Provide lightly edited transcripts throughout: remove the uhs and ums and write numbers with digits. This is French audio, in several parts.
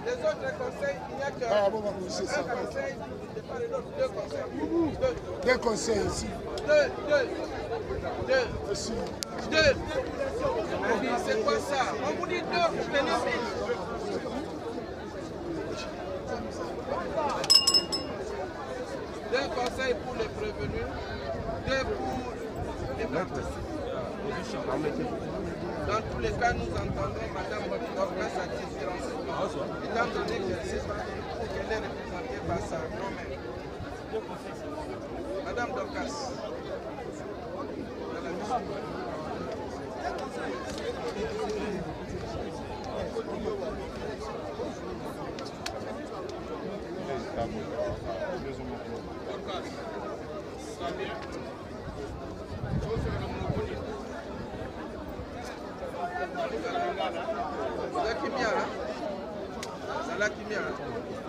Les autres conseils, il n'y a qu'un conseil, deux conseils. Deux conseils ici. Deux. C'est quoi ça? On vous dit deux, vous tenez pile. Deux conseils pour les prévenus, deux pour les participants. Dans tous les cas, nous entendons Mme Dorcas à différence. Étant donné que je ne sais pas qu'elle est représentée par sa grand-mère. Madame Dorcas, dans la mission.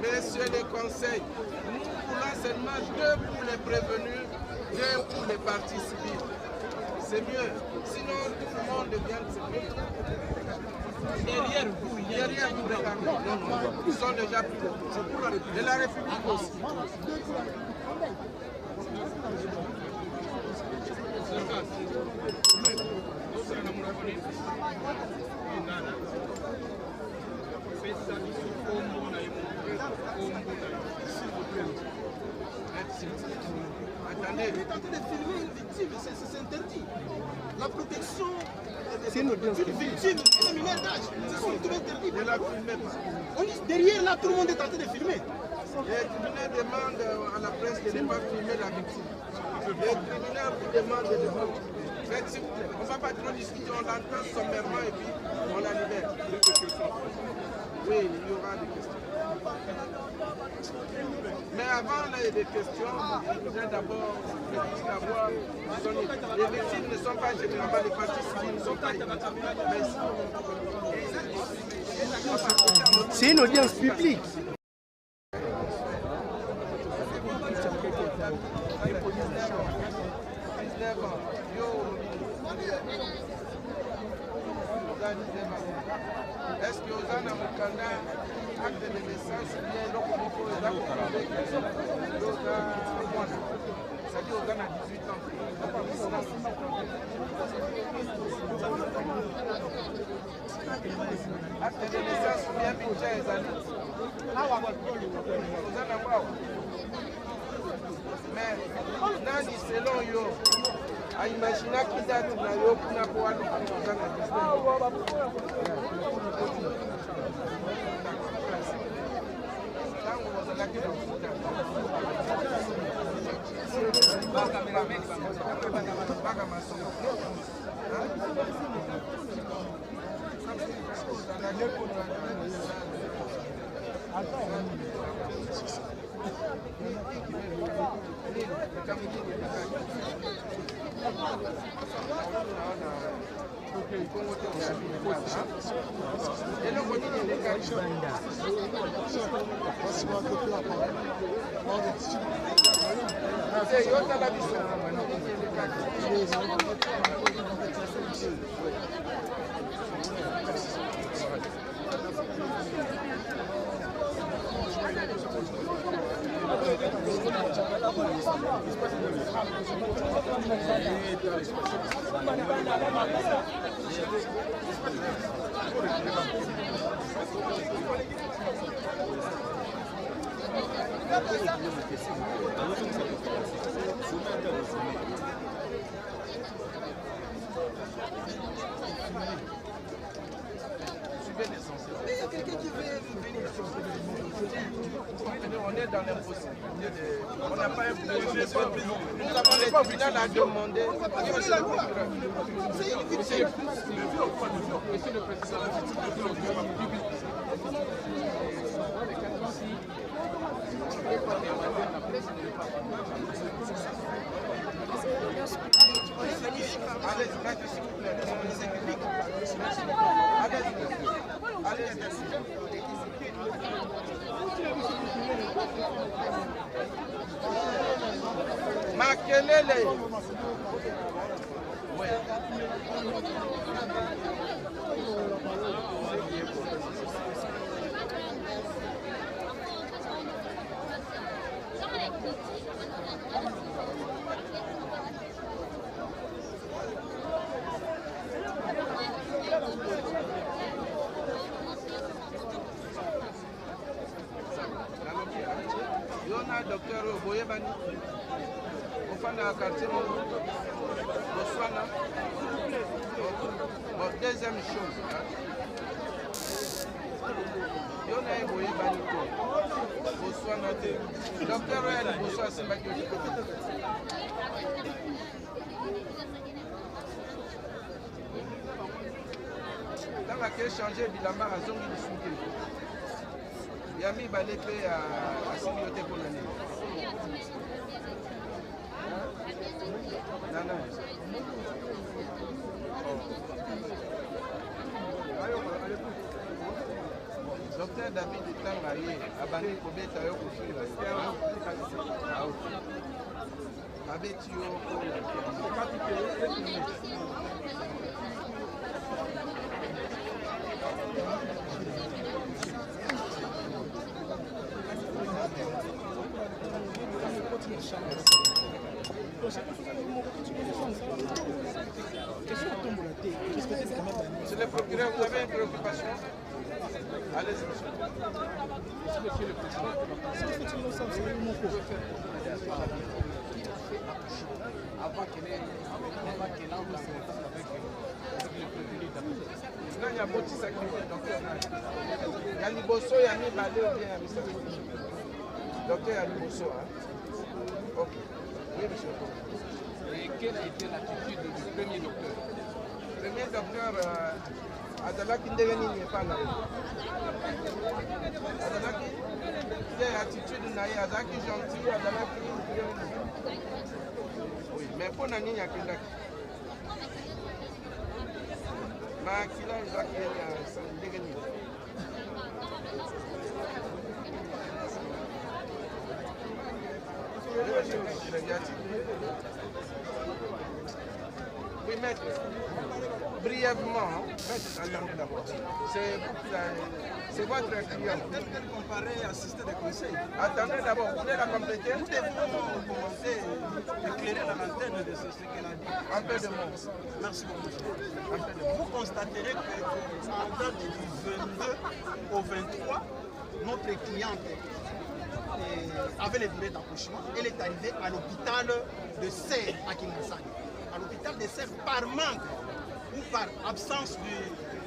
Messieurs les conseils, nous voulons seulement deux pour les prévenus, deux pour les parties civiles. C'est mieux. Sinon, tout le monde devient civil. Derrière vous, non, ils sont déjà plus de la République aussi. Attendez, il est en train de filmer une victime, c'est interdit. La protection d'une victime et des mineurs d'âge, c'est tout interdit. Ne la filmez pas. On dit derrière là, tout le monde est en train de filmer. Les criminels demandent à la presse de ne pas filmer la victime. Les criminels vous demandent de ne pas filmer. Faites s'il vous plaît. On ne va pas trop discuter, on l'entend sommairement et puis on la libère. Oui, il y aura des questions. Mais avant des questions, je voudrais d'abord savoir les victimes ne sont pas généralement les parties civiles, ne sont pas c'est une audience publique. Est-ce que vous avez un acte de naissance ou bien c'est-à-dire aux gens à 18 ans. Acte de naissance ou bien budget les années. Mais Nani selon yo, a imaginer qui date na yo kuna pour aller aux gens à 18 ans. On est dans l'impossibilité de... On n'a pas un plan. Nous avons les tribunaux à demander. Monsieur le Président, Makelele. Ouais. Yona docteur Boyebani au fond de la quartier Botswana. Deuxième chose, Yona Boyebani Botswana docteur Royal Botswana c'est Makio. Dans laquelle changer bilamba à zone de souke. Yami Balépé à Sibioté pour l'année. Non. Docteur David Tangaye, Abani Kobeta Yoko c'est le procureur, vous avez une préoccupation? Allez-y, monsieur le président. Avant qu'elle lance avec le prévenu d'abord. Il y a un petit sacrifice, docteur. Il y a Liboso, il y a Mibale ou bien docteur, il y a Liboso. Ok. Oui, monsieur. Et quelle a été l'attitude du premier docteur? Le premier docteur, Adalaki Ndegeni n'est pas là. Adalaki, il y a l'attitude naïe, Adalaki gentil, Adalaki. Oui, mais pour Nani, il y a quelqu'un. Mais qui l'a évacué à Ndegeni? Oui, maître. Brièvement, attendez d'abord. C'est votre client. Peut-être qu'elle comparait assister des conseils. Attendez d'abord, vous voulez la compléter? Nous devons commencer à éclairer la lanterne de ce qu'elle a dit. Un peu de mots. Merci beaucoup. Vous constaterez qu'en date du 22 au 23, notre cliente avait les durées d'accouchement. Elle est arrivée à l'hôpital de Serre à Kingasani. À l'hôpital de Serre par manque ou par absence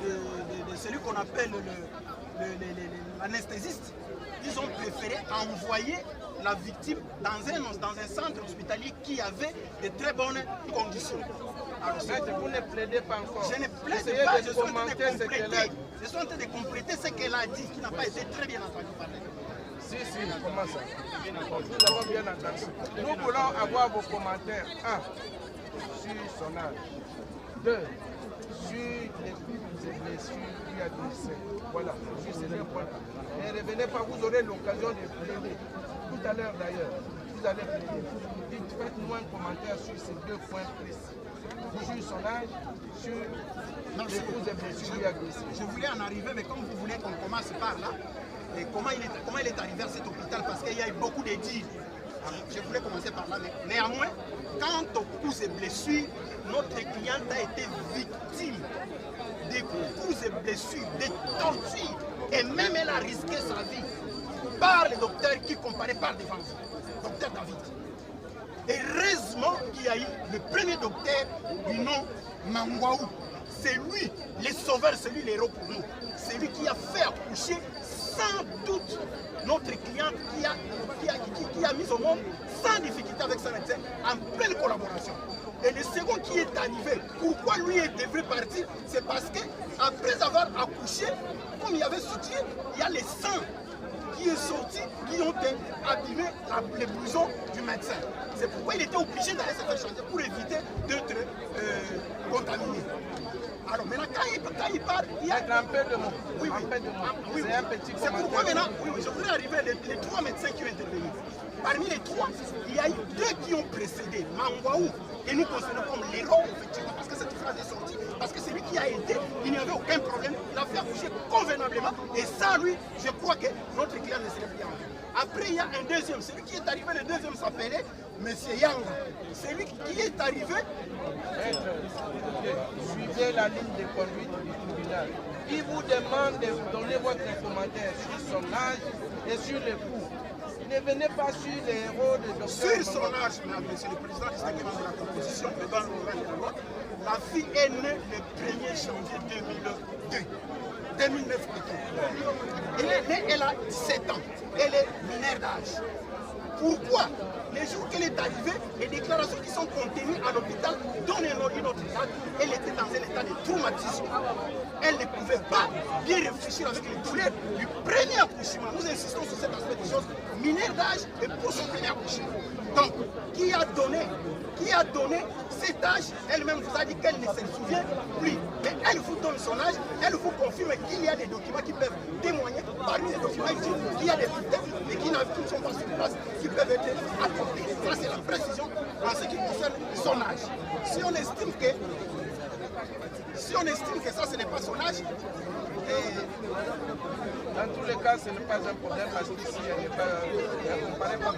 de celui qu'on appelle l'anesthésiste. Ils ont préféré envoyer la victime dans un centre hospitalier qui avait de très bonnes conditions. Alors, vous ne plaidez pas encore. Je ne plaide pas, je suis en train de compléter ce qu'elle a dit, qui n'a pas été très bien entendu par elle. Si, comment ça? Nous avons bien entendu. Nous voulons avoir vos commentaires. 1. Sur son âge. 2. Sur les blessures qu'il a glissées. Voilà, sur ces 2 points. Ne revenez pas, vous aurez l'occasion de plaider. Tout à l'heure d'ailleurs, vous allez plaider. Faites-nous un commentaire sur ces 2 points précis. Sur son âge, sur les causes et blessures qu'il a glissées. Je voulais en arriver, mais comme vous voulez qu'on commence par là, et comment il est arrivé à cet hôpital, parce qu'il y a eu beaucoup de dires. Je voulais commencer par là, mais néanmoins, quant aux coups et blessures, notre cliente a été victime des coups et blessures, des tortures, et même elle a risqué sa vie par le docteur qui comparait par devant vous, docteur David. Et heureusement qu'il y a eu le premier docteur du nom Mangwaou. C'est lui, le sauveur, c'est lui l'héros pour nous. C'est lui qui a fait accoucher sans doute notre cliente qui a mis au monde sans difficulté avec son médecin en pleine collaboration. Et le second qui est arrivé, pourquoi lui devrait partir? C'est parce qu'après avoir accouché, comme il y avait soutien, il y a les sangs qui est sorti, qui ont abîmé les blousons du médecin. C'est pourquoi il était obligé d'aller se faire changer pour éviter d'être contaminé. Alors maintenant, quand il part, il y a un peu de mots. Oui, c'est un petit commentaire. C'est pourquoi maintenant, je voudrais arriver les 3 médecins qui ont intervenu. Parmi les 3, il y a eu deux qui ont précédé, Mangwaou, que nous considérons comme l'héros, effectivement, parce que cette phrase est sortie, parce que c'est lui qui a été, il n'y avait aucun problème, il a fait accoucher convenablement, et ça, lui, je crois que notre client ne serait plus en vie. Après, il y a un deuxième, celui qui est arrivé, le deuxième s'appelait M. Yang. C'est lui qui est arrivé. Suivez la ligne de conduite du tribunal. Il vous demande de donner votre commentaire sur son âge et sur les coups. Ne venez pas sur les héros de Dr. Sur son âge, monsieur le président, c'est ce qui est dans la composition, le ban oral de la loi, la fille est née le 1er janvier 2009 plutôt. Elle est née, elle a 17 ans. Elle est mineure d'âge. Pourquoi? Les jours qu'elle est arrivée, les déclarations qui sont contenues à l'hôpital donnent une autre date. Elle était dans un état de traumatisme. Elle ne pouvait pas bien réfléchir avec les douleurs du premier accouchement. Nous insistons sur cet aspect des choses. Mineure d'âge et pour son premier accouchement. Donc, qui a donné cet âge? Elle-même vous a dit qu'elle ne se souvient plus. Mais elle vous donne son âge, elle vous confirme qu'il y a des documents qui peuvent témoigner. Parmi les documents, il dit qu'il y a des victimes et qui ne sont pas sur place, qui peuvent être accomplis. Ça, c'est la précision en ce qui concerne son âge. Si on estime que ça, ce n'est pas son âge, dans tous les cas, ce n'est pas un problème parce qu'ici, elle ne comparaît pas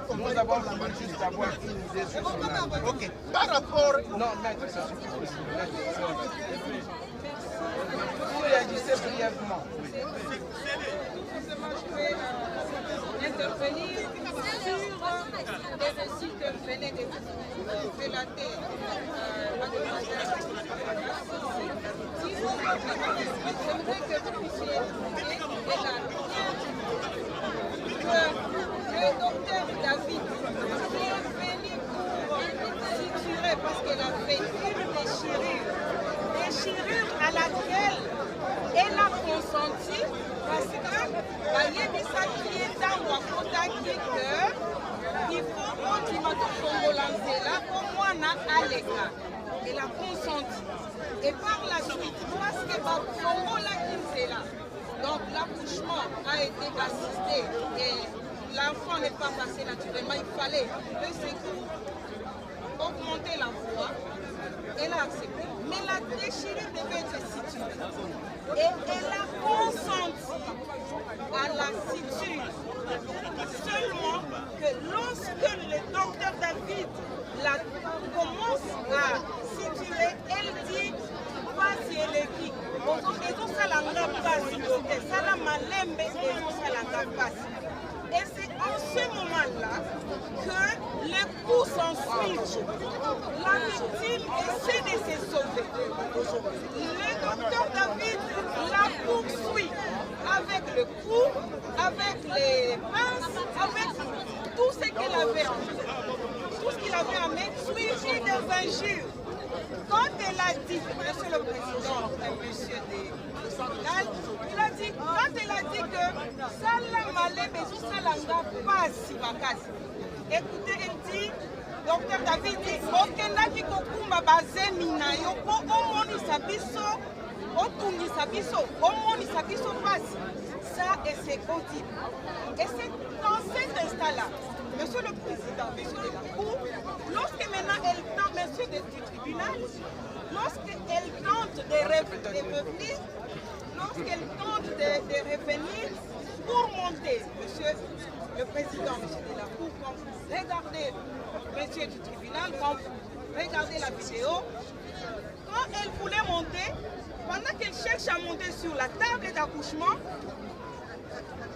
comme nous avons voulu juste avoir une idée sur son âge. ok. Par rapport... Non, maître, ça suffit. Vous réagissez brièvement. Je vais intervenir sur les récits que venait de relater mademoiselle. J'aimerais que vous puissiez écouter et la que le docteur David qui est venu pour suturer parce qu'elle a fait une déchirure à laquelle elle a consenti parce que Bayebisa qui est en Wakotaki que il faut continuer Congolanzela au moins à l'écart. Elle a consenti. Et par la suite, parce que Congola Kinzela, donc l'accouchement a été assisté et l'enfant n'est pas passé naturellement, il fallait le secours, augmenter la voix. Elle a accepté. Mais la déchirure devait être située. Et elle a consenti à la suture. Seulement que lorsque le docteur David commence à situer, elle dit pas si elle est qui. Et tout ça l'a pas ça l'a malembe et tout ça l'a pas. Et c'est en ce moment-là que les coups s'ensuivent. La victime essaie de se sauver. Le docteur David la poursuit avec le coup, avec les pinces, avec tout ce qu'il avait en main. Tout ce qu'il avait en main, suivi des injures. Quand elle a dit, monsieur le président, monsieur des tribunaux, il a dit, quand elle a dit que ça l'a malé, mais tout ça l'a pas si bakasi. Écoutez, elle dit, docteur David dit, okenda ki kokumba bazemi na yo po omonisa biso, otungisa biso, omonisa biso pasi. Ça, et c'est audible. Et c'est dans cet instant-là, monsieur le président, monsieur de la Cour, lorsque maintenant elle tente, monsieur du tribunal, lorsqu'elle tente de revenir, lorsqu'elle tente de revenir pour monter, monsieur le président, monsieur de la Cour, quand vous regardez monsieur du tribunal, quand vous regardez la vidéo, quand elle voulait monter, pendant qu'elle cherche à monter sur la table d'accouchement,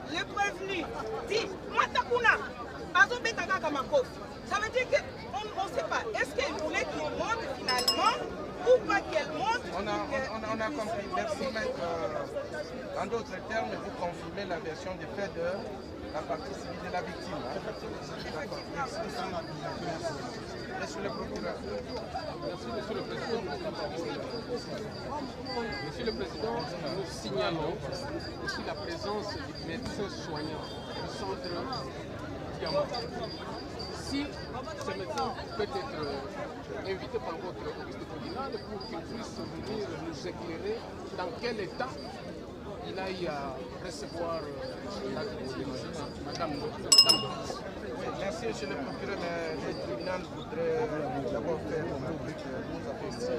le prévenu dit Matakuna, Azobetaka Kamakof. Ça veut dire qu'on ne sait pas. Est-ce qu'elle voulait qu'il monte finalement ou pas qu'elle monte? On a compris. Merci, maître. En d'autres termes, vous confirmez la version des faits de la partie civile de la victime. Hein? D'accord. Monsieur le procureur. Merci, monsieur le président. Monsieur le président, nous signalons aussi la présence du médecin soignant du centre Diamant. Si ce médecin peut être invité par votre office de tribunal pour qu'il puisse venir nous éclairer dans quel état il aille à recevoir l'acte de madame. monsieur le procureur, mais le tribunal voudrait d'abord faire remarquer que nous avons ici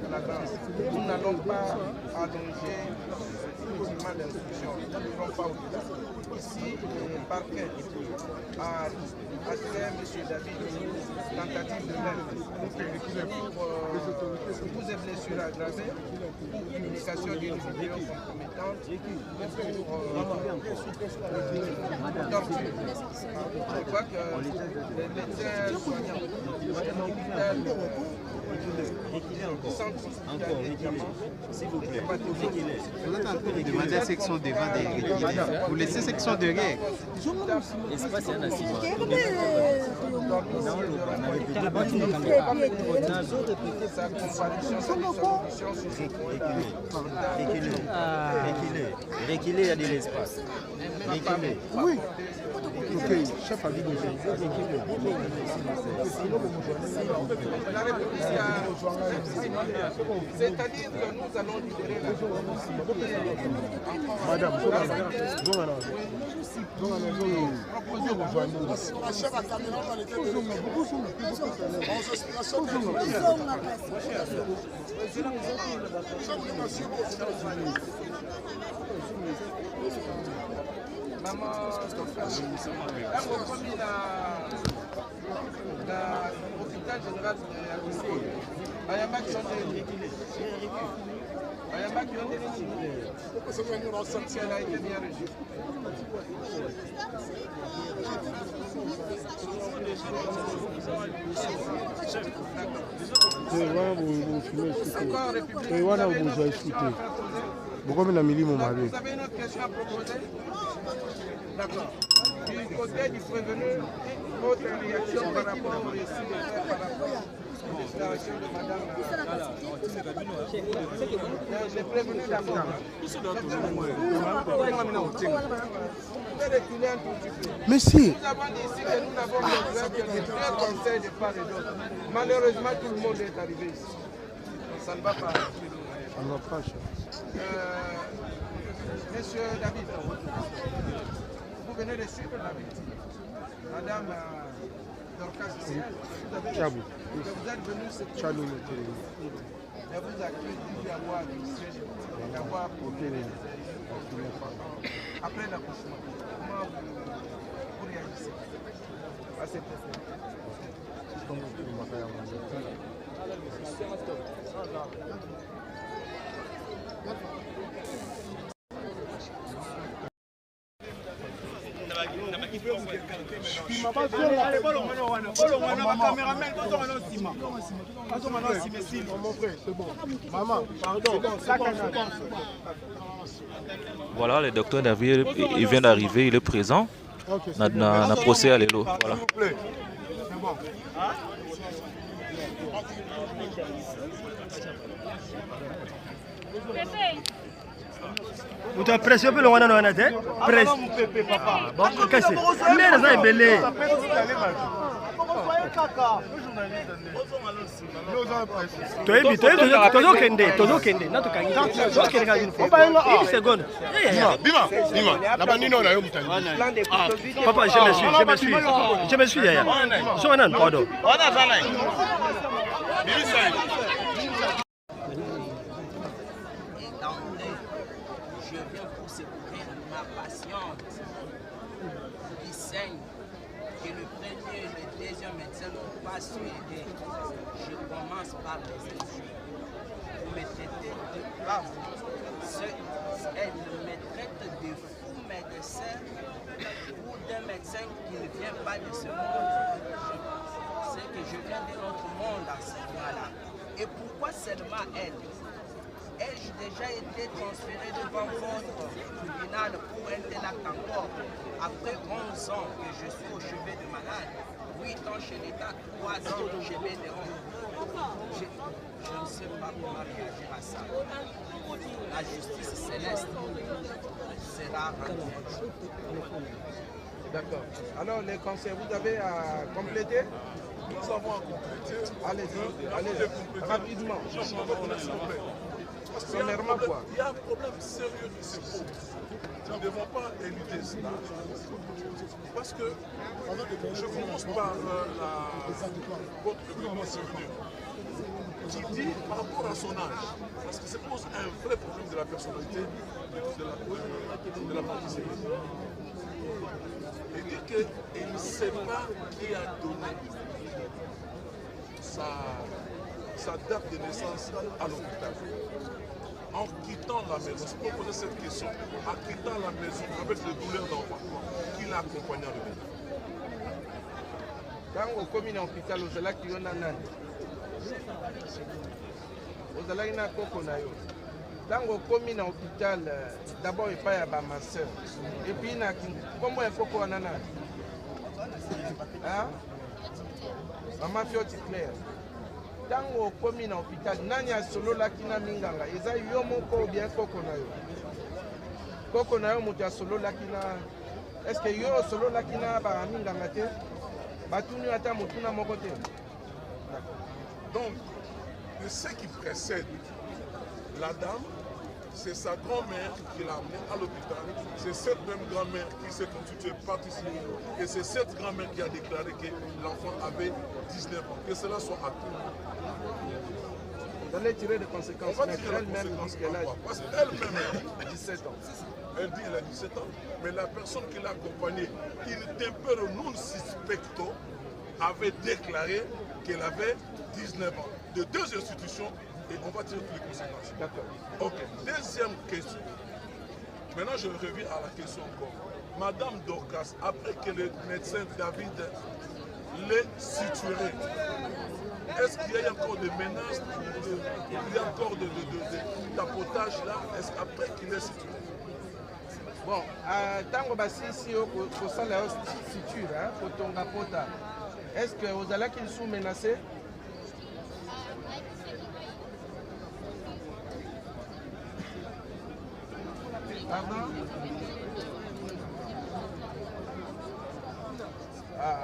la grâce. Nous n'allons pas allonger inutilement l'instruction. Nous n'irons pas au-delà. Ici, le parquet a attiré M. David tentative de meurtre pour vous et blessures aggravées, pour publication d'une vidéo compromettante, pour torture. Je crois que les médecins soignants de l'hôpital s'il vous plaît, vous êtes en train de demander à ceux qui sont devant des reculer. Vous laissez ceux qui sont derrière. Espace yana nsima reculez, il y a de l'espace. Reculez. Oui. Ok, chef a dit de La République c'est-à-dire que nous allons libérer la Madame, l'hôpital général de Yakoussi, Ayamba qui ont été Ayamba qui ont été elle a été bien reçue. Vous avez une autre question à proposer? D'accord. Du côté du prévenu, votre réaction par rapport au récit de fait, par rapport aux déclarations de madame. J'ai prévenu d'abord. Vous pouvez reculer un tout petit peu. Mais si. Nous avons dit ici que nous n'avons besoin que les deux conseils de part et d'autre. Malheureusement, tout le monde est arrivé ici. Ça ne va pas. Ça ne va pas, chef. Monsieur David, vous venez de suivre la victime. Madame Dorcas, vous êtes venu se et vous accuse d'avoir accusé d'avoir porté après l'accouchement. Comment vous réagissez à cette affaire? Voilà, le docteur David, il vient d'arriver, il est présent. On a procès à l'élo. Voilà. Vous êtes pressé pour le Rwanda, non? Presse. Bon, cassé. Mais les gens belé. Papa, je me suis. Pardon. Je viens pour secourir ma patiente qui saigne, que le premier et le deuxième médecin n'ont pas su aider. Je commence par les insultes. Vous me traitez de bave. Elle me traite de fou médecin ou d'un médecin qui ne vient pas de ce monde. C'est que je viens d'un autre monde à ce moment-là. Et pourquoi seulement elle? Ai-je déjà été transféré devant votre tribunal pour un tel acte encore? Après 11 ans que je suis au chevet de malade, 8 ans chez l'État, 3 ans au chevet de honte. Je ne sais pas comment réagir à ça. La justice céleste sera rendue. D'accord. Alors, les conseils, vous avez à compléter? Nous avons à compléter. Allez-y, rapidement. Il y a un problème sérieux qui se pose. nous ne devons pas éluder cela. Parce que je commence par votre ministre qui dit par rapport à son âge, parce que ça pose un vrai problème de la personnalité de la partie. Il dit qu'il ne sait pas qui a donné sa date de naissance à l'hôpital. En quittant la maison, c'est pour poser cette question, en quittant la maison avec les douleurs d'enfant, qui l'a accompagné à l'hôpital. Quand on commis à l'hôpital, on a dit qu'on a Quand on commis à l'hôpital, d'abord il paye à ma soeur. Et puis, comment il faut qu'on en a? Maman Fioti Claire. Quand on commis à l'hôpital, Nanya Solo Lakina Minganga, ils ont eu mon corps bien Kokonayo. Kokonayo Moutia Solo Lakina. Est-ce que yo Solo Lakina ba Minganga te? Batunu Ata Moutuna Mokote. Donc, ce qui précède la dame, c'est sa grand-mère qui l'a amenée à l'hôpital. C'est cette même grand-mère qui s'est constituée partie civile. Et c'est cette grand-mère qui a déclaré que l'enfant avait 19 ans. Que cela soit acté. Vous allez tirer des conséquences. On va tirer des conséquences. Parce qu'elle-même a 17 ans. Elle dit qu'elle a 17 ans. Mais la personne qui l'a accompagnée, il tempère non suspecto, avait déclaré qu'elle avait 19 ans. De deux institutions, et on va tirer toutes les conséquences. D'accord. Ok. Deuxième question. Maintenant, je reviens à la question encore. Madame Dorcas, après que le médecin David l'ait suturé, est-ce qu'il y a encore des menaces, il y a encore de tapotage là? Est-ce qu'après qu'il est suturé? Bon, tant que ici, au sein de la suture, pour ton rapota, est-ce que vous allez qu'ils sont menacés? Pardon?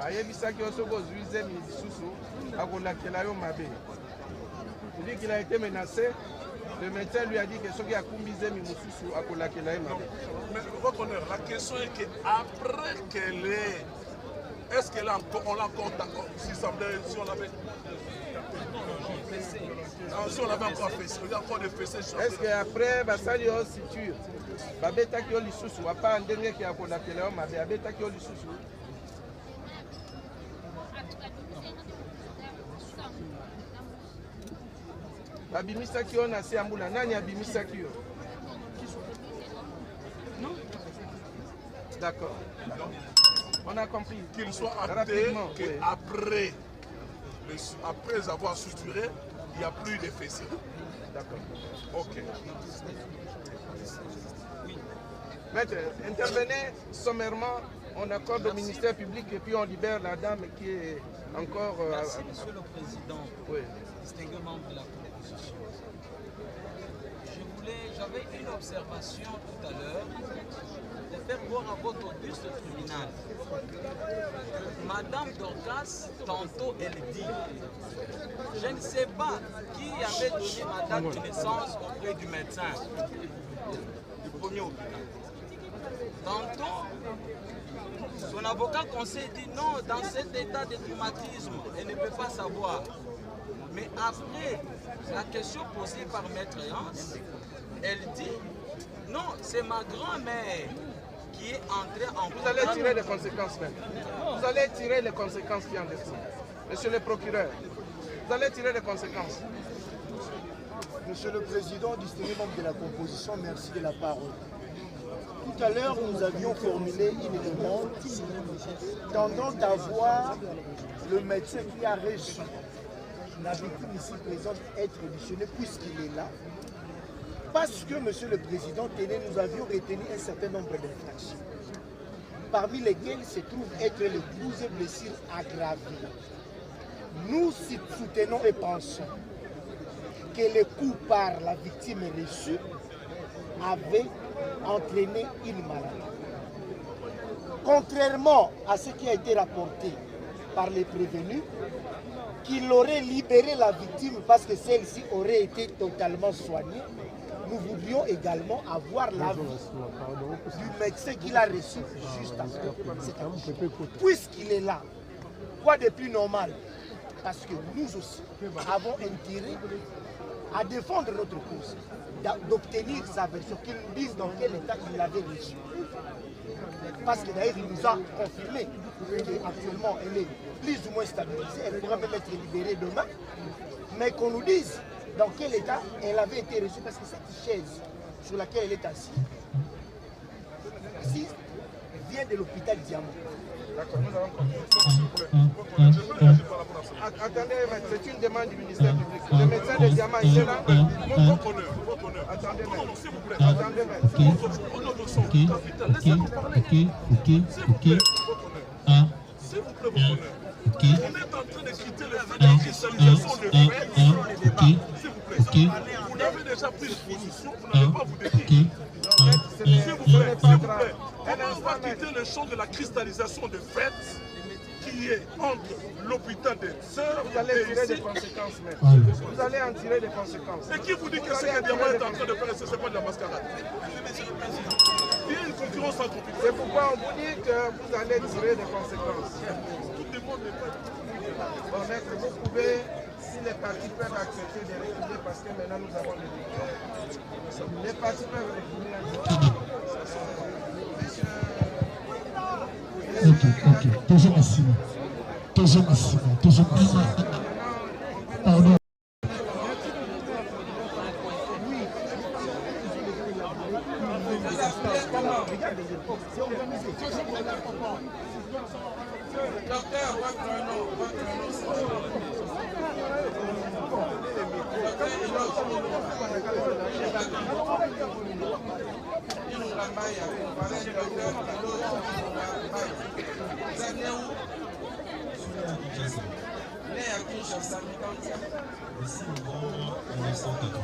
Ayebisaki Osoko Zuize Misusu, Akolakela Yo Mabe. Il dit qu'il a été menacé. Le médecin lui a dit que ce qui a combisé Misusu, Akolakela Yo Mabe. Mais votre honneur, la question est qu'après qu'elle est. Est-ce qu'elle a encore. On l'a encore. Si on l'avait. Si on l'avait encore fait, il y a encore des fessées. Est-ce qu'après, Basali Yo Siture, Babeta Kyo Lisusu, à part un dernier qui a Akolakela Yo Mabe, Babeta Kyo Lisusu. Abimisaki on a assez amboula. Nani abimisaki yo? Non? D'accord. On a compris. Qu'il soit acté qu'après après avoir suturé, il n'y a plus de fessées. D'accord. Ok. Maître, intervenez sommairement, on accorde au ministère public et puis on libère la dame qui est encore... Merci, Monsieur le Président. Oui. Distingué membre de la proposition. J'avais une observation tout à l'heure de faire voir à votre auguste tribunal. Madame Dorcas, tantôt elle dit, je ne sais pas qui avait donné ma date de naissance auprès du médecin du premier hôpital. Tantôt, son avocat conseil dit non, dans cet état de traumatisme, elle ne peut pas savoir. Mais après la question posée par Maître Hans, elle dit non, c'est ma grand-mère qui est entrée en contact. Vous allez tirer les conséquences même. Vous allez tirer les conséquences qui en découlent. Monsieur le procureur, vous allez tirer les conséquences. Monsieur le Président, distingué membre de la composition, merci de la parole. Tout à l'heure, nous avions formulé une demande tendant à voir le médecin qui a reçu la victime ici présente être auditionné puisqu'il est là. Parce que, Monsieur le Président, nous avions retenu un certain nombre d'infractions, parmi lesquelles se trouve être les 12 blessures aggravées. Nous soutenons et pensons que les coups par la victime reçue avaient entraîné une maladie. Contrairement à ce qui a été rapporté par les prévenus, qu'il aurait libéré la victime parce que celle-ci aurait été totalement soignée, nous voudrions également avoir l'avis du médecin qu'il a reçu juste après cette accouchement. Puisqu'il est là, quoi de plus normal? Parce que nous aussi avons intérêt à défendre notre cause, d'obtenir sa version, qu'il nous dise dans quel état il l'avait reçu. Parce que d'ailleurs, il nous a confirmé qu'actuellement, elle est plus ou moins stabilisée, elle pourrait même être libérée demain, mais qu'on nous dise dans quel état elle avait été reçue, parce que cette chaise sur laquelle elle est assise vient de l'hôpital Diamant. D'accord, nous allons continuer. Attendez, c'est une demande du ministère public. Le médecin de Diamant, il est là. Votre honneur. Attendez, maître. S'il vous plaît. Attendez, maître. Au nom de son capitaine, laissez-nous parler. S'il vous plaît, votre honneur. On est en train de quitter le fait de la cristallisation de fait. S'il vous plaît. Vous avez déjà pris une position, vous n'allez pas vous défier. S'il vous plaît. On va quitter le champ de la cristallisation de fait qui est entre l'hôpital des sœurs. Vous allez tirer des conséquences, maître. Vous allez en tirer des conséquences. Et qui vous dit que ce que Diamant est en train de faire, ce n'est pas de la mascarade? Il y a une concurrence entre l'hôpital. C'est pourquoi on vous dit que vous allez tirer des conséquences. Tout dépend de fait. Bon, maître, vous pouvez, si les partis peuvent accepter de refuser, parce que maintenant nous avons des victoires. Les partis peuvent refuser. Ok. Toujours Massimo. Pardon. Docteur, votre nom. Le 6 novembre 1984.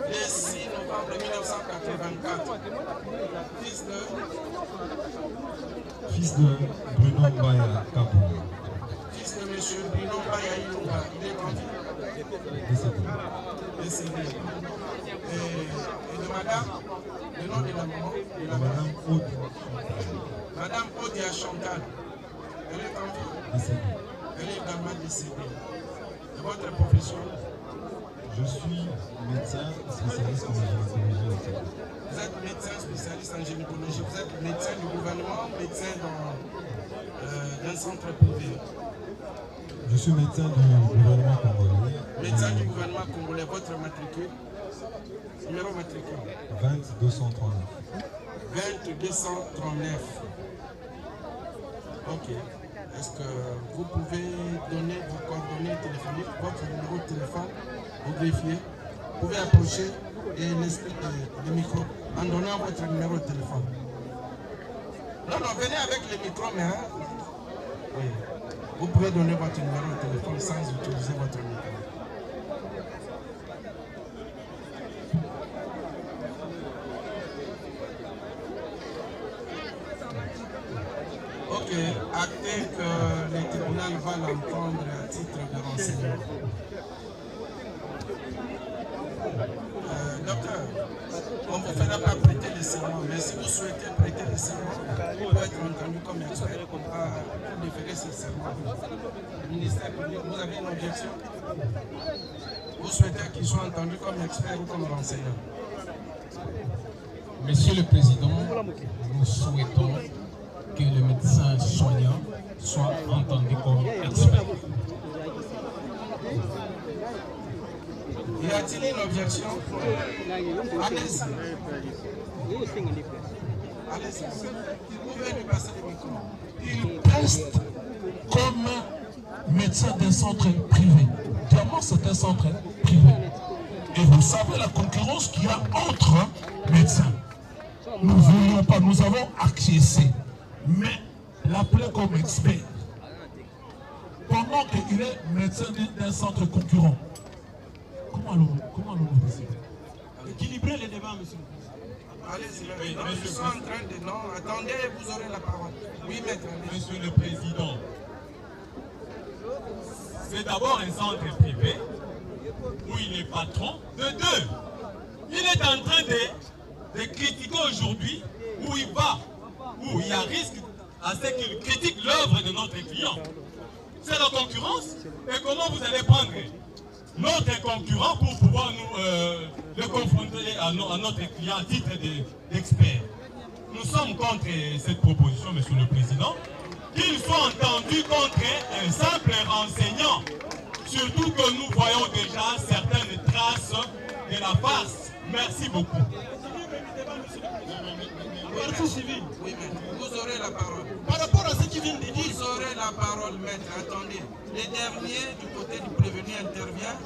Le 6 novembre 1984. Fils de Bruno Mbaya Kabou. Fils de M. Bruno Mbaya Ilunga. Il est grandi. Décédé. Et de madame, le nom de la maman, de la Madame Aude. Madame Odia Chantal. Elle est en vie. Décédée. Elle est également décédée. De votre profession? Je suis médecin spécialiste en gynécologie. Vous êtes médecin spécialiste en gynécologie. Vous êtes médecin du gouvernement, médecin d'un centre privé. Je suis médecin du gouvernement congolais. Médecin du gouvernement congolais. Votre matricule? Numéro matricule? 20239. 20239. Ok. Est-ce que vous pouvez donner vos coordonnées téléphoniques, votre numéro de téléphone, vous greffier? Vous pouvez approcher et le micro en donnant votre numéro de téléphone. Non, venez avec le micro, mais oui. Vous pouvez donner votre numéro de téléphone sans utiliser votre micro. Ok, actez que le tribunal va l'entendre à titre de renseignement. Docteur, on ne vous fera pas prêter le serment, mais si vous souhaitez prêter le serment, vous pouvez être entendu comme expert pour déférer ce serment. Le ministère public, vous avez une objection? Vous souhaitez qu'il soit entendu comme expert ou comme renseignant? Monsieur le Président, nous souhaitons que le médecin soignant soit entendu comme expert. Y a-t-il une objection? Allez-y. Allez-y. Vous pouvez lui passer le micro. Il preste comme médecin d'un centre privé. Diamant, c'est un centre privé. Et vous savez la concurrence qu'il y a entre médecins. Nous ne voulions pas, nous avons acquiescé. Mais l'appeler comme expert, pendant qu'il est médecin d'un centre concurrent, comment allons-nous décider? Équilibrer les débats, monsieur. Allez-y, ils sont en train de... Non, attendez, vous aurez la parole. Oui, maître. Monsieur le Président, c'est d'abord un centre privé où il est patron de deux. Il est en train de critiquer aujourd'hui où il va, où il y a risque à ce qu'il critique l'œuvre de notre client. C'est la concurrence. Et comment vous allez prendre notre concurrent pour pouvoir nous le confronter à notre client à titre d'expert? Nous sommes contre cette proposition, Monsieur le Président, qu'il soit entendu contre un simple renseignant. Surtout que nous voyons déjà certaines traces de la farce. Merci beaucoup. Partie civile. Oui, maître. Vous aurez la parole. Par rapport à ce qu'il vient de dire. Vous aurez la parole, maître. Attendez. Les derniers du côté du prévenu intervient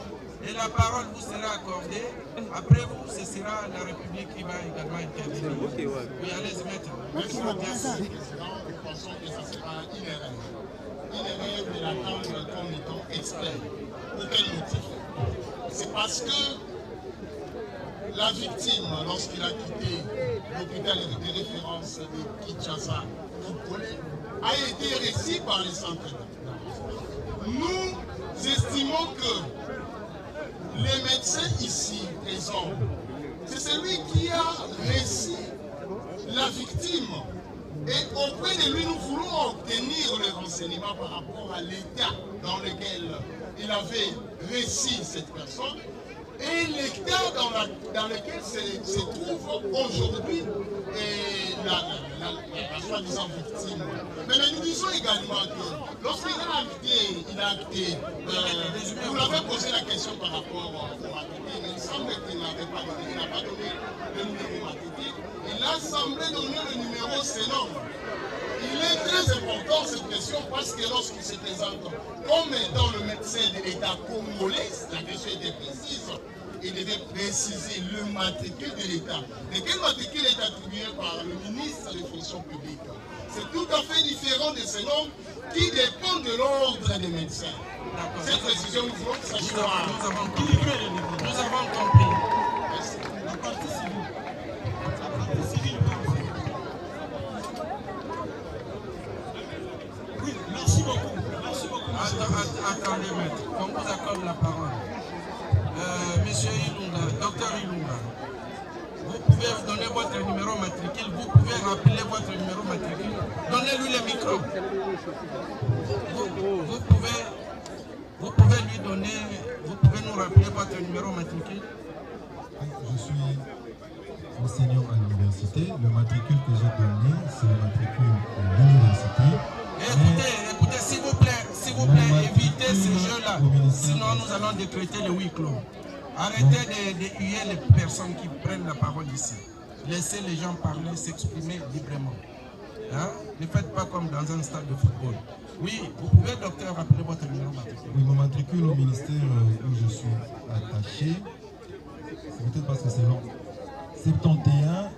et la parole vous sera accordée. Après vous, ce sera la République qui va également intervenir. Oui, allez-y, maître. Merci beaucoup, Président. Nous pensons que ce sera une erreur. Une erreur de l'attendre comme étant expert. Pour quel motif? C'est parce que la victime, lorsqu'il a quitté l'hôpital de référence de Kinshasa, a été reçu par les centres. Nous estimons que les médecins ici présents, c'est celui qui a reçu la victime. Et auprès de lui, nous voulons obtenir le renseignement par rapport à l'état dans lequel il avait reçu cette personne et l'état dans lequel se trouve aujourd'hui la soi-disant victime. Mais nous disons également que lorsqu'il a acté, vous l'avez posé la question par rapport au marketing, il semble qu'il n'avait pas donné, il n'a pas donné le numéro marketing, il a semblé donner le numéro Sénat. Il est très important cette question parce que lorsqu'il se présente comme étant le médecin de l'État congolais, la question était précise, il devait préciser le matricule de l'État. De quel matricule est attribué par le ministre des Fonctions publiques? C'est tout à fait différent de ce nom qui dépend de l'ordre des médecins. Cette précision, nous voulons que ça soit... Nous avons compris. Merci. La partie civile. La partie civile. Oui, merci beaucoup. Merci beaucoup. Attendez, maître. On vous accorde la parole. Monsieur Ilunga, docteur Ilunga, vous pouvez donner votre numéro matricule, vous pouvez rappeler votre numéro matricule. Donnez-lui le micro. Vous pouvez lui donner, vous pouvez nous rappeler votre numéro matricule. Je suis enseignant à l'université. Le matricule que j'ai donné, c'est le matricule de l'université. Écoutez, s'il vous plaît, évitez ces jeux-là. Sinon, nous allons décréter le huis clos. Arrêtez de huer les personnes qui prennent la parole ici. Laissez les gens parler, s'exprimer librement. Hein? Ne faites pas comme dans un stade de football. Oui, vous pouvez, docteur, rappeler votre numéro matricule. Oui, mon matricule au ministère où je suis attaché, c'est peut-être parce que c'est long. 71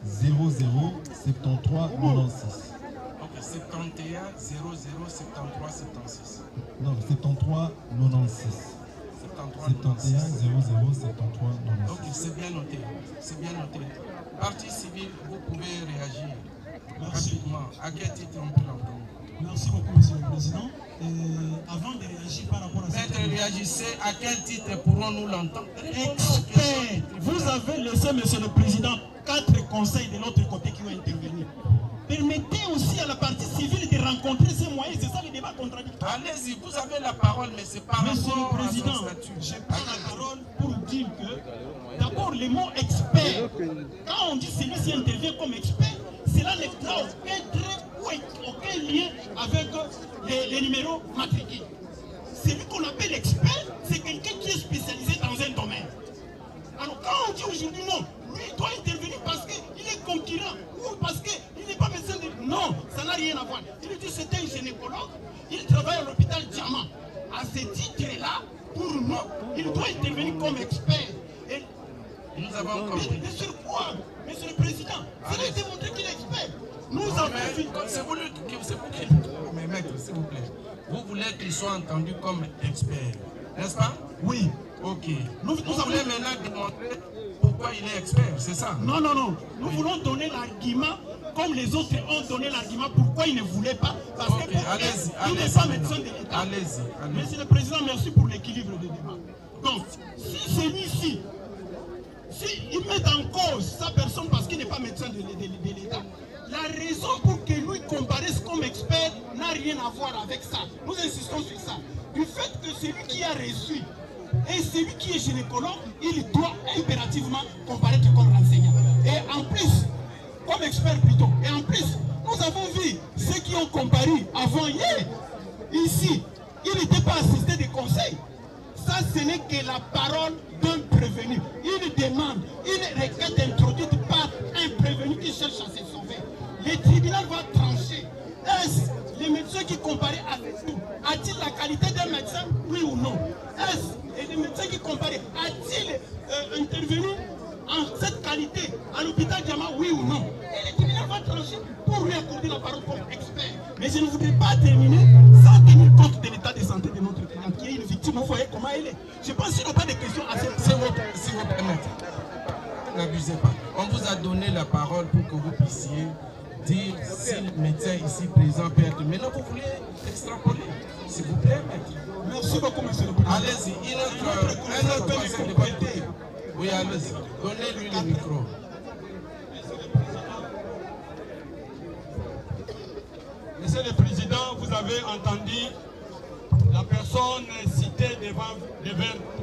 00 73 96. Ok, 71 00 73 76. Non, 73 96. 71 00 73 96. Ok, c'est bien noté. C'est bien noté. Partie civile, vous pouvez réagir. Merci. Rapidement. À quel titre on peut l'entendre? Merci beaucoup, Monsieur le Président. Avant de réagir par rapport à cette... réagissez, à quel titre pourrons-nous l'entendre? Expert, vous avez laissé, Monsieur le Président, 4 conseils de l'autre côté qui ont intervenu. Permettez aussi à la partie civile de rencontrer ces moyens, c'est ça le débat contradictoire. Allez-y, vous avez la parole, mais c'est pas Monsieur le Président, je prends la parole pour dire que, d'abord, le mot expert, quand on dit celui-ci intervient comme expert, cela n'aura aucun lien avec les numéros matricules. Celui qu'on appelle expert, c'est quelqu'un qui est spécialisé dans un domaine. Alors quand on dit aujourd'hui non, lui il doit intervenir parce qu'il est concurrent ou parce qu'il n'est pas médecin de... Non, ça n'a rien à voir. Il dit que c'est un gynécologue, il travaille à l'hôpital Diamant. À ce titre-là, pour nous, il doit intervenir comme expert. Et nous avons compris. Mais sur quoi, Monsieur le Président? Vous allez démontrer qu'il est expert. Nous avons vu... C'est vous qui... Mais maître, s'il vous plaît, vous voulez qu'il soit entendu comme expert, n'est-ce pas? Oui. Ok. Vous voulez maintenant démontrer pourquoi il est expert, c'est ça? Non, non, non. Nous voulons donner l'argument comme les autres ont donné l'argument pourquoi ils ne voulaient pas. Parce que il n'est pas médecin de l'État. Allez-y. Monsieur le Président, merci pour l'équilibre du débat. Donc, si celui-ci s'ils mettent en cause sa personne parce qu'il n'est pas médecin de l'État, la raison pour que lui comparaisse comme expert n'a rien à voir avec ça. Nous insistons sur ça. Du fait que celui qui a reçu et celui qui est gynécologue, il doit impérativement comparaître comme enseignant. Et en plus, comme expert plutôt. Et en plus, nous avons vu ceux qui ont comparé avant hier. Ici, il n'était pas assisté des conseils. Ça, ce n'est que la parole d'un prévenu. Une demande, une requête introduite par un prévenu qui cherche à se sauver. Le tribunal va trancher. Est-ce les médecins qui comparaient avec tout, a-t-il la qualité d'un médecin, oui ou non? Est-ce les médecins qui comparaient, a-t-il intervenu en cette qualité à l'hôpital Diama, oui ou non? Et le tribunal va trancher pour lui accorder la parole comme expert. Mais je ne voudrais pas terminer sans tenir compte de l'état de santé de notre client, qui est une victime. Vous voyez comment elle est. Je pense qu'il n'y a pas de questions à cette... Si vous permettez, n'abusez pas. On vous a donné la parole pour que vous puissiez dire si le médecin ici présent peut être. Maintenant, vous voulez extrapoler. S'il vous plaît, maître. Merci beaucoup, monsieur le président. Allez-y, un autre conseil de parler. Oui, allez-y. Donnez-lui le micro. Monsieur le Président, vous avez entendu la personne citée devant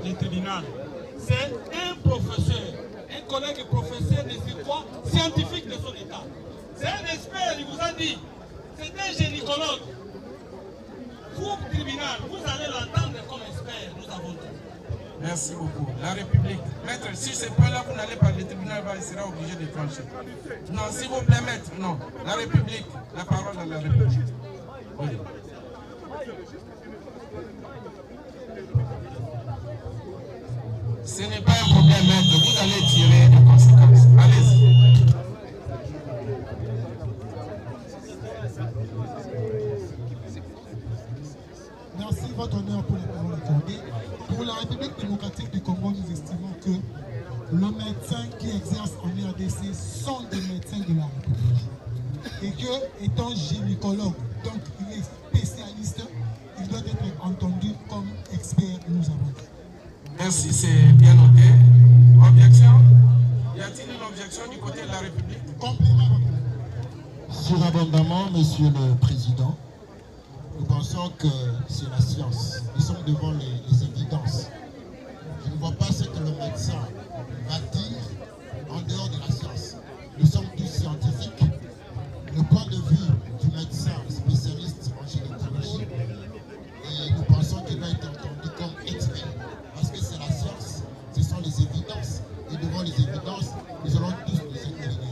le tribunal. C'est un professeur, un collègue professeur de ce quoi scientifique de son état. C'est un expert, il vous a dit. C'est un gynécologue. Vous, tribunal, vous allez l'entendre comme expert, nous avons dit. Merci beaucoup. La République. Maître, si ce point-là, vous n'allez pas, le tribunal il sera obligé de trancher. Non, s'il vous plaît, maître, non. La République. La parole à la République. Oui. Ce n'est pas un problème, maître. Vous allez tirer des conséquences. Allez-y. Merci, votre honneur, pour les paroles accordées. Pour la République démocratique du Congo, nous estimons que le médecin qui exerce en RDC sont des médecins de la République. Et que, étant gynécologue, donc il est spécialiste, il doit être entendu comme expert, nous avons dit. Merci, c'est bien noté. Objection? Y a-t-il une objection du côté de la République? Complément. Surabondamment, Monsieur le Président, nous pensons que c'est la science. Nous sommes devant les évidences. Je ne vois pas ce que le médecin va dire en dehors de la science. Nous sommes tous scientifiques. Le point de vue du médecin spécialiste en gynécologie, et nous pensons qu'il va être entendu comme expert. Parce que c'est la science, ce sont les évidences. Et devant les évidences, nous allons tous nous incliner.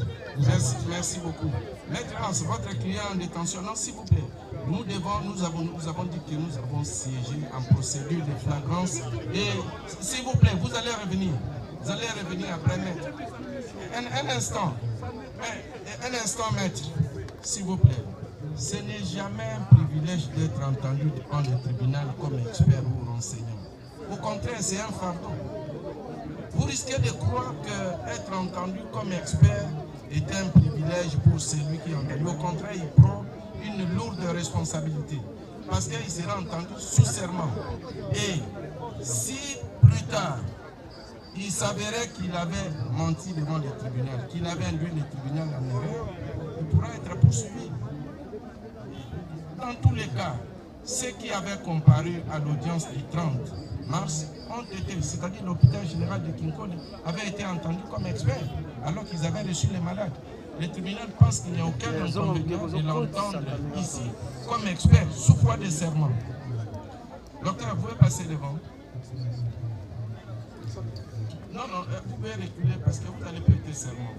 Merci beaucoup. Maître Hans, votre client en détention, non, s'il vous plaît. Nous avons dit que nous avons siégé en procédure de flagrance. Et s'il vous plaît, vous allez revenir. Vous allez revenir après, maître. Un instant, maître. S'il vous plaît. Ce n'est jamais un privilège d'être entendu devant le tribunal comme expert ou renseignant. Au contraire, c'est un fardeau. Vous risquez de croire qu'être entendu comme expert est un privilège pour celui qui est entendu. Au contraire, il prend une lourde responsabilité parce qu'il sera entendu sous serment. Et si plus tard, il s'avérait qu'il avait menti devant le tribunal, qu'il avait induit le tribunal en erreur, il pourra être poursuivi. Dans tous les cas, ceux qui avaient comparu à l'audience du 30 mars ont été, c'est-à-dire l'hôpital général de Kinkole, avait été entendu comme expert, alors qu'ils avaient reçu les malades. Le tribunal pense qu'il n'y a aucun inconvénient de l'entendre ici comme expert, sous foi de serment. Docteur, vous pouvez passer devant. Non, vous pouvez reculer parce que vous allez prêter serment.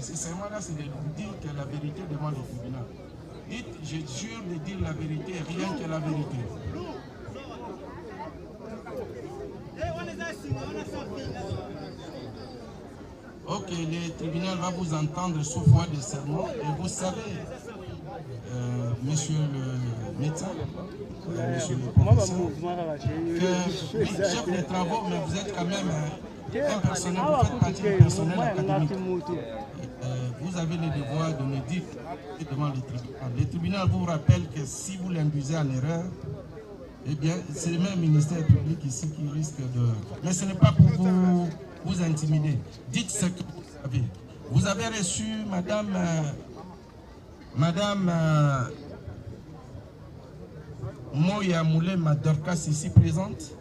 Ce serment-là, c'est de dire que la vérité devant le tribunal. Dites, je jure de dire la vérité, rien que la vérité. Ok, le tribunal va vous entendre sous foi de serment. Et vous savez, monsieur le médecin, monsieur le professeur, que oui, chef de travaux, mais vous êtes quand même un personnel, vous faites partie du personnel académique. Vous avez le devoir de me dire devant le tribunal. Le tribunal vous rappelle que si vous l'induisez en erreur, eh bien, c'est le même ministère public ici qui risque de... Mais ce n'est pas pour vous vous intimider. Dites ce que vous savez. Vous avez reçu Madame Moya Moulema Dorcas ici présente.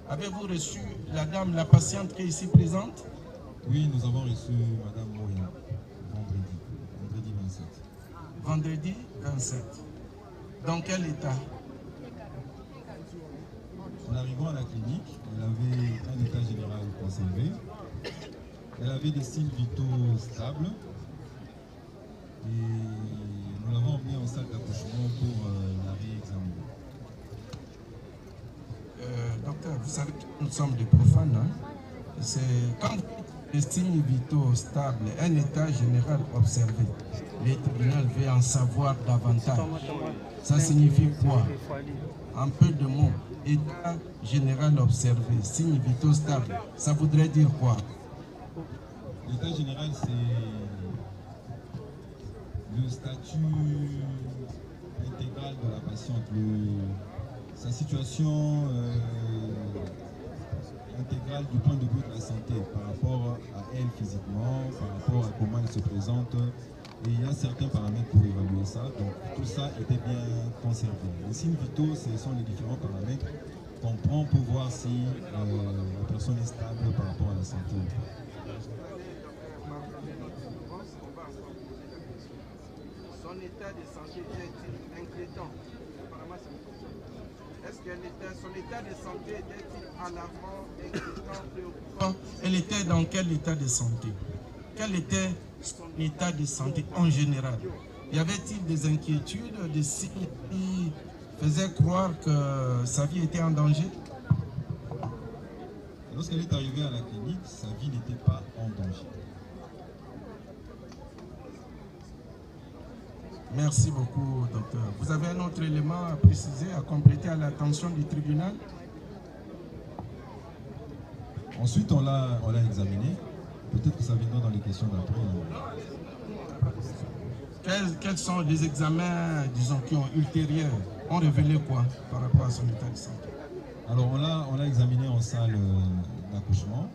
Avez-vous reçu la dame, la patiente qui est ici présente? Oui, nous avons reçu Madame Moya vendredi 27. Vendredi 27. Dans quel état? En arrivant à la clinique, elle avait un état général conservé. Elle avait des signes vitaux stables. Et nous l'avons emmenée en salle d'accouchement pour la réexaminer. Docteur, vous savez que nous sommes des profanes. Hein? C'est quand les signes vitaux stables, un état général observé, les tribunaux veulent en savoir davantage. Ça signifie quoi? En peu de mots, état général observé, signes vitaux stables, ça voudrait dire quoi? L'état général, c'est le statut intégral de la patiente, sa situation intégrale du point de vue de la santé par rapport à elle physiquement, par rapport à comment elle se présente. Et il y a certains paramètres pour évaluer ça. Donc tout ça était bien conservé. Les signes vitaux, ce sont les différents paramètres qu'on prend pour voir si la personne est stable par rapport à la santé. Son état de santé est-il inquiétant? Est-ce que son état de santé est-il alarmant, inquiétant, préoccupant? Elle était dans quel état de santé? Quel était son état de santé en général? Y avait-il des inquiétudes, des signes qui faisaient croire que sa vie était en danger? Lorsqu'elle est arrivée à la clinique, sa vie n'était pas en danger. Merci beaucoup, docteur. Vous avez un autre élément à préciser, à compléter à l'attention du tribunal? Ensuite, on l'a examiné. Peut-être que ça viendra dans les questions d'après. Quels sont les examens, disons, qui ont ultérieurs, ont révélé quoi par rapport à son état de santé? Alors, on l'a examiné en salle d'accouchement.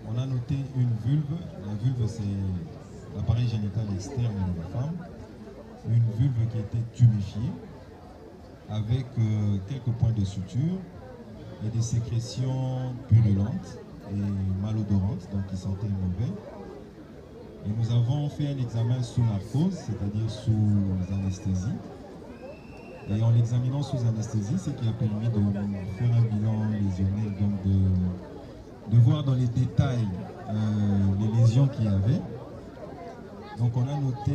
On a noté une vulve. La vulve, c'est l'appareil génital externe de la femme. Une vulve qui était tuméfiée, avec quelques points de suture et des sécrétions purulentes et malodorantes, donc qui sentaient mauvais. Et nous avons fait un examen sous narcose, c'est-à-dire sous anesthésie. Et en l'examinant sous anesthésie, ce qui a permis de faire un bilan lésionnel, donc de voir dans les détails les lésions qu'il y avait. Donc on a noté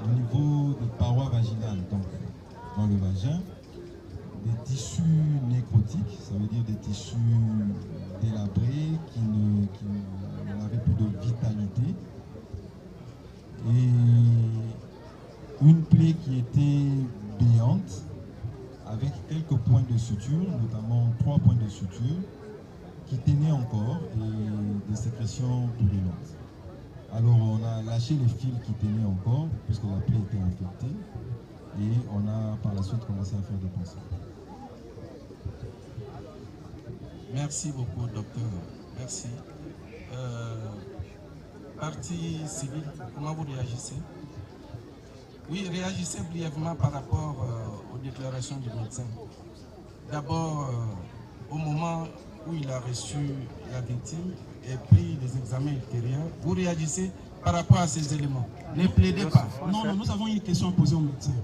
au niveau des parois vaginales, donc dans le vagin, des tissus nécrotiques, ça veut dire des tissus délabrés qui n'avaient plus de vitalité. Et une plaie qui était béante, avec quelques points de suture, notamment 3 points de suture, qui tenaient encore et des sécrétions purulentes. Alors on a lâché les fils qui tenaient encore, puisque la plaie était infectée, et on a par la suite commencé à faire des ponçons. Merci beaucoup, docteur. Merci. Partie civile, comment vous réagissez? Oui, réagissez brièvement par rapport aux déclarations du médecin. D'abord, au moment où il a reçu la victime et pris les examens ultérieurs, vous réagissez par rapport à ces éléments. Ne plaidez pas. Non, non, nous avons une question à poser au médecin.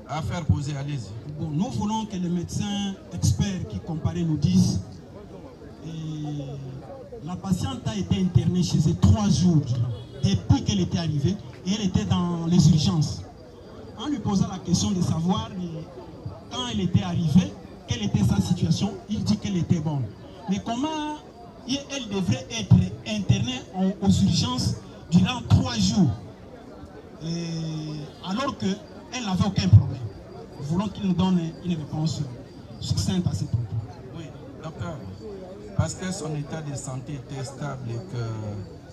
À faire poser, allez-y. Bon, nous voulons que les médecins experts qui comparaient nous disent la patiente a été internée chez eux 3 jours depuis qu'elle était arrivée et elle était dans les urgences. En lui posant la question de savoir quand elle était arrivée, quelle était sa situation, il dit qu'elle était bonne. Mais comment elle devrait être internée aux urgences durant 3 jours alors qu'elle n'avait aucun problème? Nous voulons qu'il nous donne une réponse succincte à ces propos. Oui, docteur. Parce que son état de santé était stable et que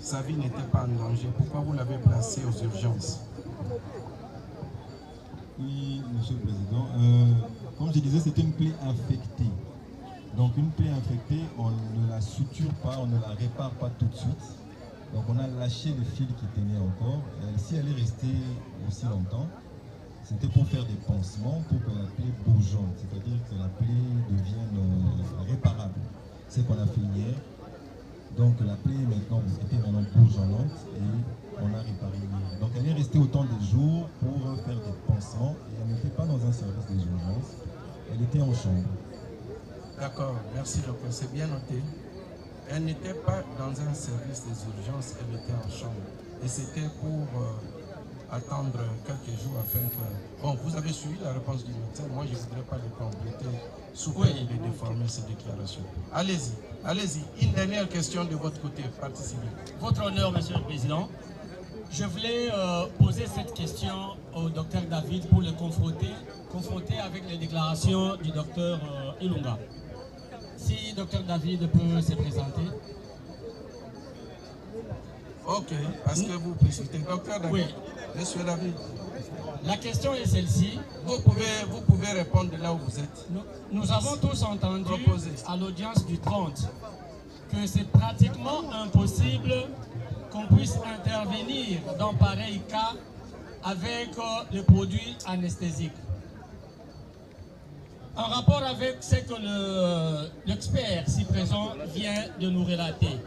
sa vie n'était pas en danger, pourquoi vous l'avez placé aux urgences? Oui, Monsieur le Président. Comme je disais, c'était une plaie infectée. Donc une plaie infectée, on ne la suture pas, on ne la répare pas tout de suite. Donc on a lâché le fil qui tenait encore. Si elle est restée aussi longtemps, c'était pour faire des pansements, pour que la plaie bourgeonne, c'est-à-dire que la plaie devienne réparable. C'est ce qu'on a fait hier. Donc la plaie était maintenant bourgeonnante et on a réparé hier. Donc elle est restée autant de jours pour faire des pansements et elle n'était pas dans un service des urgences, elle était en chambre. D'accord, merci docteur, c'est bien noté. Elle n'était pas dans un service des urgences, elle était en chambre. Et c'était pour attendre quelques jours afin que... Bon, vous avez suivi la réponse du médecin, moi je ne voudrais pas le compléter sous peine de déformer ces déclarations. Allez-y, allez-y. Une dernière question de votre côté, partie civile. Votre honneur, Monsieur le Président, je voulais poser cette question au docteur David pour le confronter avec les déclarations du docteur Ilunga. Si docteur David peut se présenter. Ok, parce que vous précisez. Docteur David, oui. Monsieur David. La question est celle-ci. Vous pouvez répondre de là où vous êtes. Nous avons tous entendu à l'audience du 30 que c'est pratiquement impossible qu'on puisse intervenir dans pareil cas avec le produit anesthésique. En rapport avec ce que l'expert si présent vient de nous relater,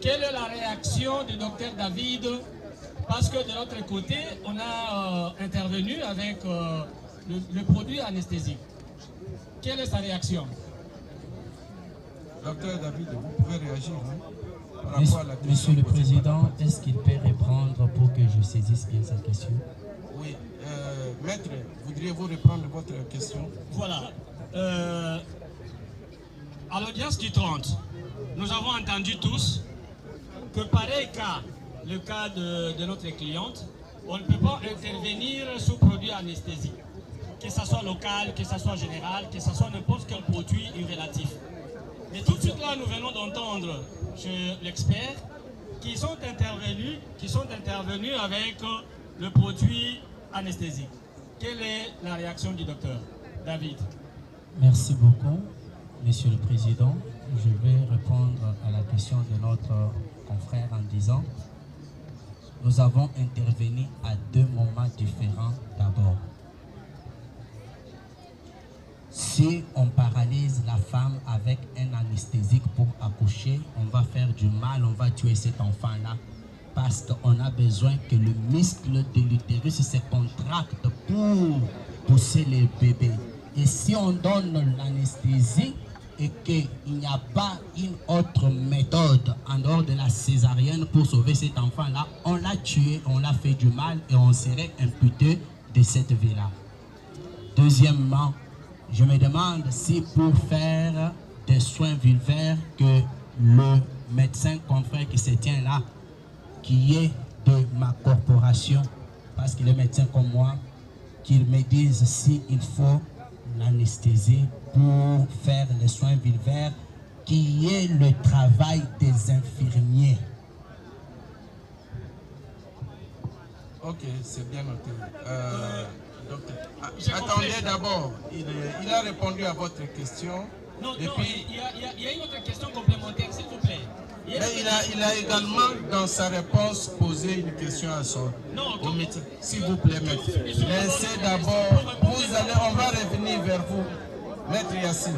quelle est la réaction du docteur David? Parce que de l'autre côté, on a intervenu avec le produit anesthésique. Quelle est sa réaction? Docteur David, vous pouvez réagir par rapport à la question. Monsieur le Président, est-ce qu'il peut répondre pour que je saisisse bien sa question? Oui. Maître, voudriez-vous répondre votre question? Voilà. À l'audience du 30, nous avons entendu tous que pareil cas, le cas de notre cliente, on ne peut pas intervenir sous produit anesthésique. Que ce soit local, que ce soit général, que ce soit n'importe quel produit irrélatif. Et tout de suite là, nous venons d'entendre chez l'expert qui sont intervenus avec le produit anesthésique. Quelle est la réaction du docteur David? Merci beaucoup, Monsieur le Président. Je vais répondre à la question de notre confrère en disant nous avons intervenu à deux moments différents d'abord. Si on paralyse la femme avec un anesthésique pour accoucher, on va faire du mal, on va tuer cet enfant-là. Parce qu'on a besoin que le muscle de l'utérus se contracte pour pousser le bébé. Et si on donne l'anesthésie et qu'il n'y a pas une autre méthode en dehors de la césarienne pour sauver cet enfant-là, on l'a tué, on l'a fait du mal et on serait imputé de cette vie-là. Deuxièmement, je me demande si pour faire des soins vulvaires que le médecin confrère qui se tient là, qui est de ma corporation, parce qu'il est médecin comme moi, qu'il me dise s'il faut l'anesthésie pour faire les soins vulvaires, qui est le travail des infirmiers. Ok, c'est bien noté. Docteur, attendez d'abord, il a répondu à votre question. Non, et non, puis, il y a une autre question complémentaire, s'il vous plaît. Mais il a également, dans sa réponse, posé une question à son médecin. S'il vous plaît, maître. Laissez d'abord, on va revenir vers vous. Maître Yassine,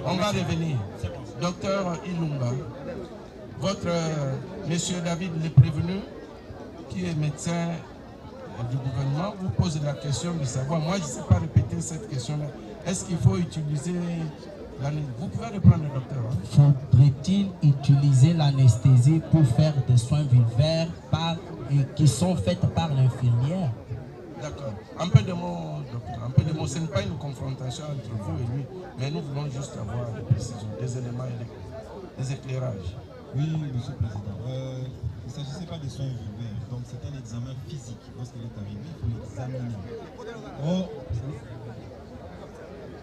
on va revenir. Docteur Ilunga, votre monsieur David le prévenu, qui est médecin du gouvernement, vous pose la question de savoir, moi je ne sais pas répéter cette question-là, est-ce qu'il faut utiliser vous pouvez reprendre, docteur. Faudrait-il utiliser l'anesthésie pour faire des soins vulvaires qui sont faits par l'infirmière? D'accord. Un peu de mots, docteur. Un peu de mots. Ce n'est pas une confrontation entre vous et lui, mais nous voulons juste avoir des précisions, des éléments, des éclairages. Oui, monsieur le président. Il ne s'agissait pas des soins vulvaires, donc c'est un examen physique. Lorsqu'elle est arrivée, il faut l'examiner. Or,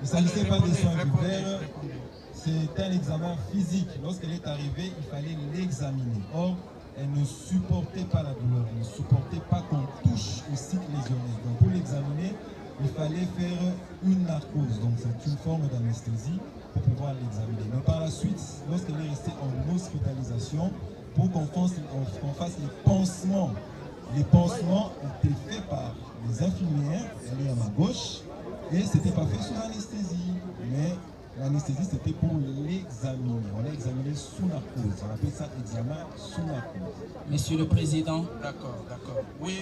il ne s'agissait pas des soins vulvaires, c'est un examen physique. Lorsqu'elle est arrivée, il fallait l'examiner. Or, elle ne supportait pas la douleur, elle ne supportait pas qu'on touche au site lésionnaire. Donc pour l'examiner, il fallait faire une narcose. Donc c'est une forme d'anesthésie pour pouvoir l'examiner. Mais par la suite, lorsqu'elle est restée en hospitalisation, pour qu'on fasse les pansements étaient faits par les infirmières, elle est à ma gauche, et ce n'était pas fait sous anesthésie. Mais l'anesthésie, c'était pour l'examiner. On l'a examiné sous narcose. On appelle ça examen sous narcose. Monsieur le Président. D'accord. Oui.